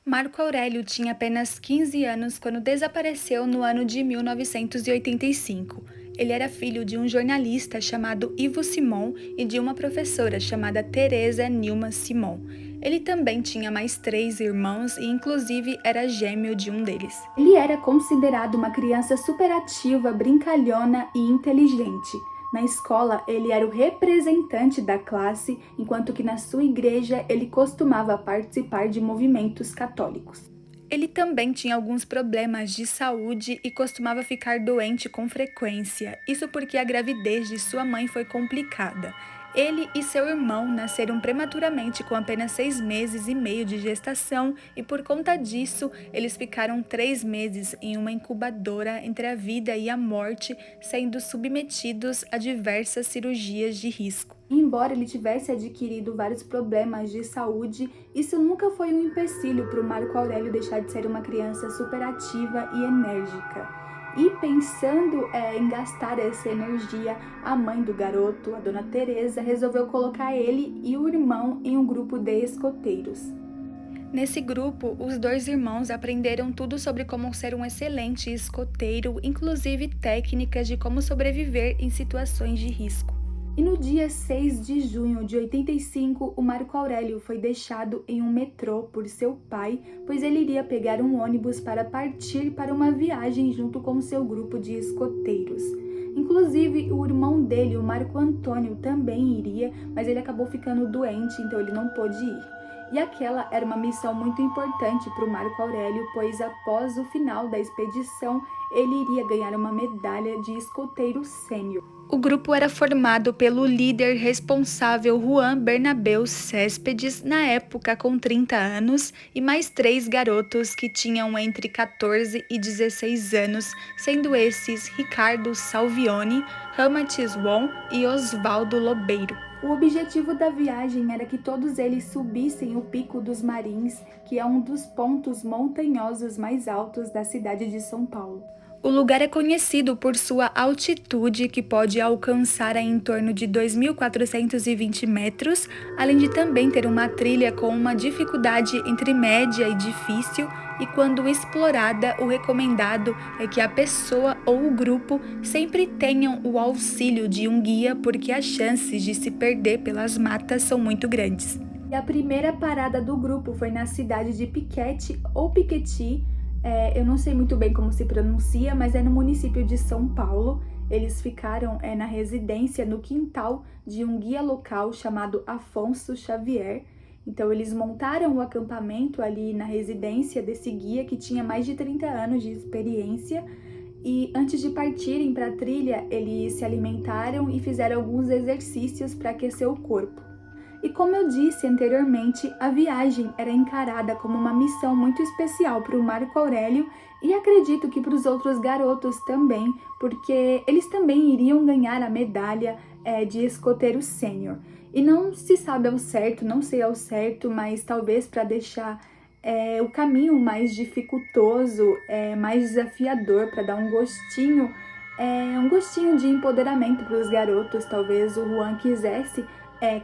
Marco Aurélio tinha apenas 15 anos quando desapareceu no ano de 1985. Ele era filho de um jornalista chamado Ivo Simon e de uma professora chamada Teresa Nilma Simon. Ele também tinha mais 3 irmãos e inclusive era gêmeo de um deles. Ele era considerado uma criança superativa, brincalhona e inteligente. Na escola, ele era o representante da classe, enquanto que na sua igreja ele costumava participar de movimentos católicos. Ele também tinha alguns problemas de saúde e costumava ficar doente com frequência, isso porque a gravidez de sua mãe foi complicada. Ele e seu irmão nasceram prematuramente com apenas 6 meses e meio de gestação e por conta disso, eles ficaram 3 meses em uma incubadora entre a vida e a morte, sendo submetidos a diversas cirurgias de risco. Embora ele tivesse adquirido vários problemas de saúde, isso nunca foi um empecilho para o Marco Aurélio deixar de ser uma criança superativa e enérgica. E pensando em gastar essa energia, a mãe do garoto, a dona Teresa, resolveu colocar ele e o irmão em um grupo de escoteiros. Nesse grupo, os 2 irmãos aprenderam tudo sobre como ser um excelente escoteiro, inclusive técnicas de como sobreviver em situações de risco. E no dia 6 de junho de 85, o Marco Aurélio foi deixado em um metrô por seu pai, pois ele iria pegar um ônibus para partir para uma viagem junto com seu grupo de escoteiros. Inclusive, o irmão dele, o Marco Antônio, também iria, mas ele acabou ficando doente, então ele não pôde ir. E aquela era uma missão muito importante para o Marco Aurélio, pois após o final da expedição, ele iria ganhar uma medalha de escoteiro sênior. O grupo era formado pelo líder responsável Juan Bernabéu Céspedes, na época com 30 anos, e mais 3 garotos que tinham entre 14 e 16 anos, sendo esses Ricardo Salvioni, Ramatiz Won e Osvaldo Lobeiro. O objetivo da viagem era que todos eles subissem o Pico dos Marins, que é um dos pontos montanhosos mais altos da cidade de São Paulo. O lugar é conhecido por sua altitude, que pode alcançar em torno de 2.420 metros, além de também ter uma trilha com uma dificuldade entre média e difícil, e quando explorada, o recomendado é que a pessoa ou o grupo sempre tenham o auxílio de um guia, porque as chances de se perder pelas matas são muito grandes. E a primeira parada do grupo foi na cidade de Piquete ou Piqueti. Eu não sei muito bem como se pronuncia, mas é no município de São Paulo. Eles ficaram na residência, no quintal de um guia local chamado Afonso Xavier. Então eles montaram o acampamento ali na residência desse guia que tinha mais de 30 anos de experiência. E antes de partirem para a trilha, eles se alimentaram e fizeram alguns exercícios para aquecer o corpo. E como eu disse anteriormente, a viagem era encarada como uma missão muito especial para o Marco Aurélio e acredito que para os outros garotos também, porque eles também iriam ganhar a medalha de escoteiro sênior. E não se sabe ao certo, não sei ao certo, mas talvez para deixar o caminho mais dificultoso, mais desafiador, para dar um gostinho de empoderamento para os garotos, talvez o Juan quisesse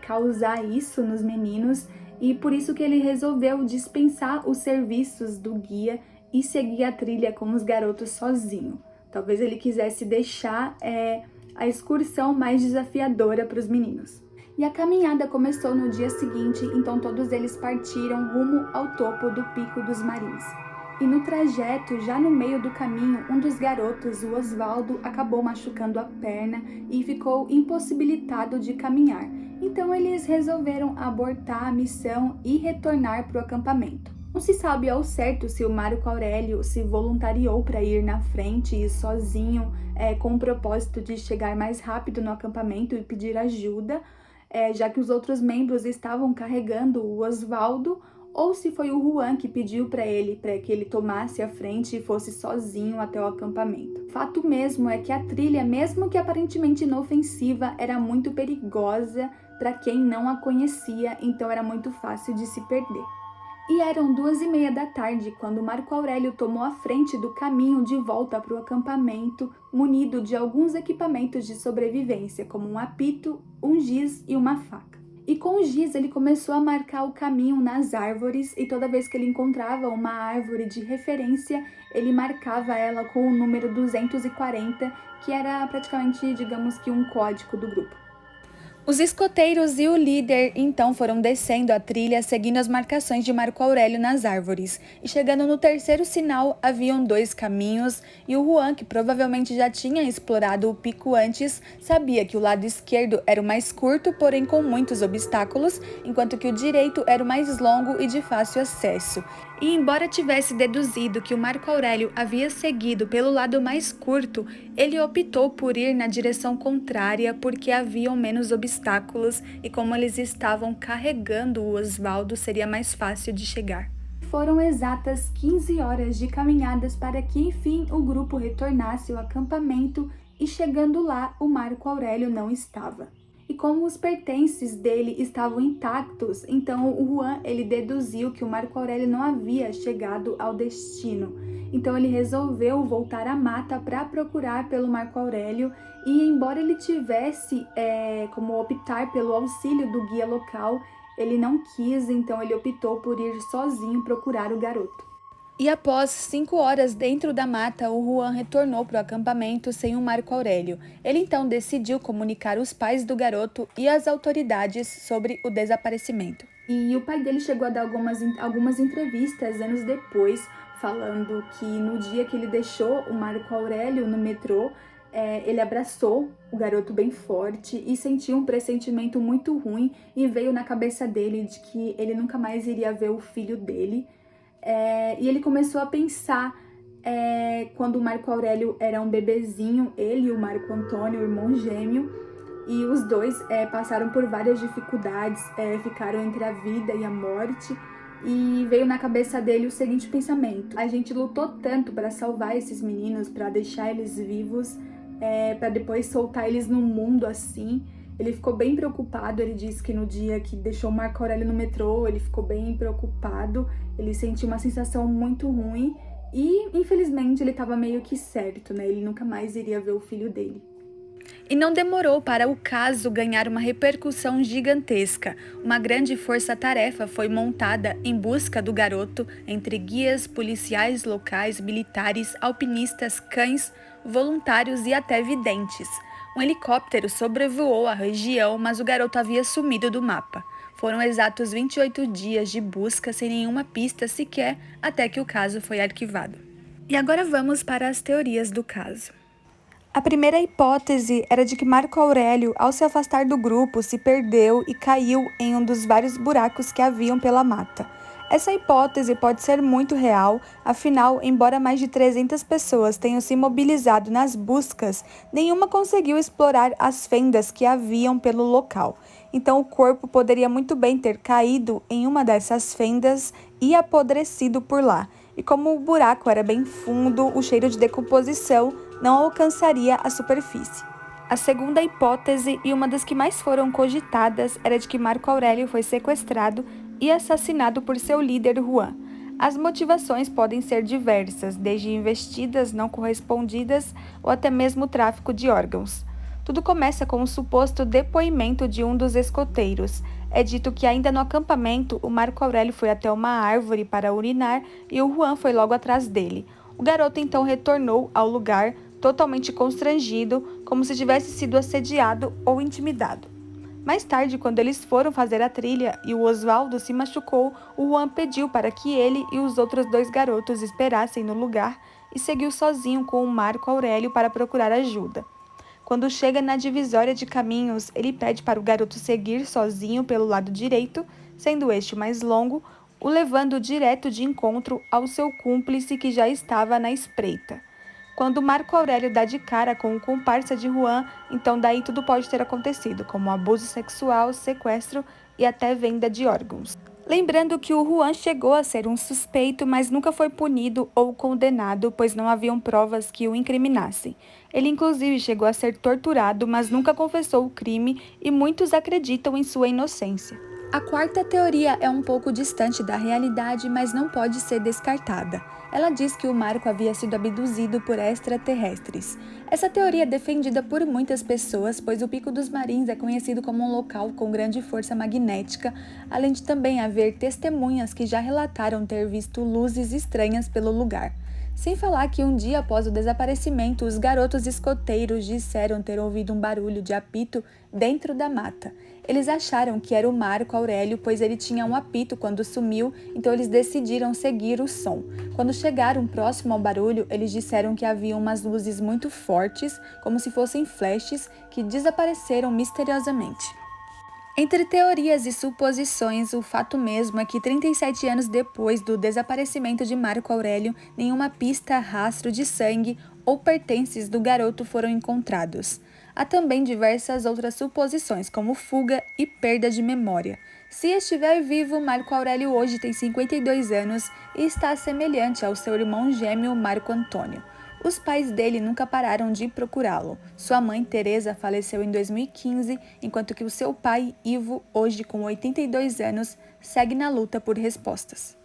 causar isso nos meninos, e por isso que ele resolveu dispensar os serviços do guia e seguir a trilha com os garotos sozinho. Talvez ele quisesse deixar a excursão mais desafiadora para os meninos. E a caminhada começou no dia seguinte, então todos eles partiram rumo ao topo do Pico dos Marins. E no trajeto, já no meio do caminho, um dos garotos, o Osvaldo, acabou machucando a perna e ficou impossibilitado de caminhar. Então eles resolveram abortar a missão e retornar para o acampamento. Não se sabe ao certo se o Marco Aurélio se voluntariou para ir na frente e sozinho, com o propósito de chegar mais rápido no acampamento e pedir ajuda, já que os outros membros estavam carregando o Osvaldo, ou se foi o Juan que pediu para que ele tomasse a frente e fosse sozinho até o acampamento. Fato mesmo é que a trilha, mesmo que aparentemente inofensiva, era muito perigosa para quem não a conhecia, então era muito fácil de se perder. E eram 2h30 da tarde quando Marco Aurélio tomou a frente do caminho de volta para o acampamento, munido de alguns equipamentos de sobrevivência, como um apito, um giz e uma faca. E com os dias ele começou a marcar o caminho nas árvores e toda vez que ele encontrava uma árvore de referência, ele marcava ela com o número 240, que era praticamente, digamos que um código do grupo. Os escoteiros e o líder então foram descendo a trilha seguindo as marcações de Marco Aurélio nas árvores. E chegando no terceiro sinal, haviam 2 caminhos e o Juan, que provavelmente já tinha explorado o pico antes, sabia que o lado esquerdo era o mais curto, porém com muitos obstáculos, enquanto que o direito era o mais longo e de fácil acesso. E embora tivesse deduzido que o Marco Aurélio havia seguido pelo lado mais curto, ele optou por ir na direção contrária porque haviam menos obstáculos e como eles estavam carregando o Osvaldo, seria mais fácil de chegar. Foram exatas 15 horas de caminhadas para que enfim o grupo retornasse ao acampamento e chegando lá, o Marco Aurélio não estava. E como os pertences dele estavam intactos, então o Juan ele deduziu que o Marco Aurélio não havia chegado ao destino. Então ele resolveu voltar à mata para procurar pelo Marco Aurélio e embora ele tivesse como optar pelo auxílio do guia local, ele não quis, então ele optou por ir sozinho procurar o garoto. E após 5 horas dentro da mata, o Juan retornou para o acampamento sem o Marco Aurélio. Ele então decidiu comunicar os pais do garoto e as autoridades sobre o desaparecimento. E o pai dele chegou a dar algumas entrevistas anos depois, falando que no dia que ele deixou o Marco Aurélio no metrô, ele abraçou o garoto bem forte e sentiu um pressentimento muito ruim e veio na cabeça dele de que ele nunca mais iria ver o filho dele. E ele começou a pensar quando o Marco Aurélio era um bebezinho, ele e o Marco Antônio, o irmão gêmeo, e os dois passaram por várias dificuldades, ficaram entre a vida e a morte, e veio na cabeça dele o seguinte pensamento: a gente lutou tanto para salvar esses meninos, para deixar eles vivos, para depois soltar eles no mundo assim. Ele ficou bem preocupado, ele disse que no dia que deixou o Marco Aurélio no metrô, ele ficou bem preocupado, ele sentiu uma sensação muito ruim e, infelizmente, ele estava meio que certo, né? Ele nunca mais iria ver o filho dele. E não demorou para o caso ganhar uma repercussão gigantesca. Uma grande força-tarefa foi montada em busca do garoto entre guias, policiais locais, militares, alpinistas, cães, voluntários e até videntes. Um helicóptero sobrevoou a região, mas o garoto havia sumido do mapa. Foram exatos 28 dias de busca sem nenhuma pista sequer, até que o caso foi arquivado. E agora vamos para as teorias do caso. A primeira hipótese era de que Marco Aurélio, ao se afastar do grupo, se perdeu e caiu em um dos vários buracos que haviam pela mata. Essa hipótese pode ser muito real, afinal, embora mais de 300 pessoas tenham se mobilizado nas buscas, nenhuma conseguiu explorar as fendas que haviam pelo local. Então, o corpo poderia muito bem ter caído em uma dessas fendas e apodrecido por lá. E como o buraco era bem fundo, o cheiro de decomposição não alcançaria a superfície. A segunda hipótese, e uma das que mais foram cogitadas, era de que Marco Aurélio foi sequestrado e assassinado por seu líder Juan. As motivações podem ser diversas, desde investidas não correspondidas ou até mesmo tráfico de órgãos. Tudo começa com o suposto depoimento de um dos escoteiros. É dito que ainda no acampamento, o Marco Aurélio foi até uma árvore para urinar e o Juan foi logo atrás dele. O garoto então retornou ao lugar totalmente constrangido, como se tivesse sido assediado ou intimidado. Mais tarde, quando eles foram fazer a trilha e o Osvaldo se machucou, o Juan pediu para que ele e os outros 2 garotos esperassem no lugar e seguiu sozinho com o Marco Aurélio para procurar ajuda. Quando chega na divisória de caminhos, ele pede para o garoto seguir sozinho pelo lado direito, sendo este o mais longo, o levando direto de encontro ao seu cúmplice que já estava na espreita. Quando Marco Aurélio dá de cara com o comparsa de Juan, então daí tudo pode ter acontecido, como abuso sexual, sequestro e até venda de órgãos. Lembrando que o Juan chegou a ser um suspeito, mas nunca foi punido ou condenado, pois não haviam provas que o incriminassem. Ele inclusive chegou a ser torturado, mas nunca confessou o crime e muitos acreditam em sua inocência. A quarta teoria é um pouco distante da realidade, mas não pode ser descartada. Ela diz que o Marco havia sido abduzido por extraterrestres. Essa teoria é defendida por muitas pessoas, pois o Pico dos Marins é conhecido como um local com grande força magnética, além de também haver testemunhas que já relataram ter visto luzes estranhas pelo lugar. Sem falar que um dia após o desaparecimento, os garotos escoteiros disseram ter ouvido um barulho de apito dentro da mata. Eles acharam que era o Marco Aurélio, pois ele tinha um apito quando sumiu, então eles decidiram seguir o som. Quando chegaram próximo ao barulho, eles disseram que havia umas luzes muito fortes, como se fossem flashes, que desapareceram misteriosamente. Entre teorias e suposições, o fato mesmo é que 37 anos depois do desaparecimento de Marco Aurélio, nenhuma pista, rastro de sangue ou pertences do garoto foram encontrados. Há também diversas outras suposições, como fuga e perda de memória. Se estiver vivo, Marco Aurélio hoje tem 52 anos e está semelhante ao seu irmão gêmeo Marco Antônio. Os pais dele nunca pararam de procurá-lo. Sua mãe, Teresa, faleceu em 2015, enquanto que o seu pai, Ivo, hoje com 82 anos, segue na luta por respostas.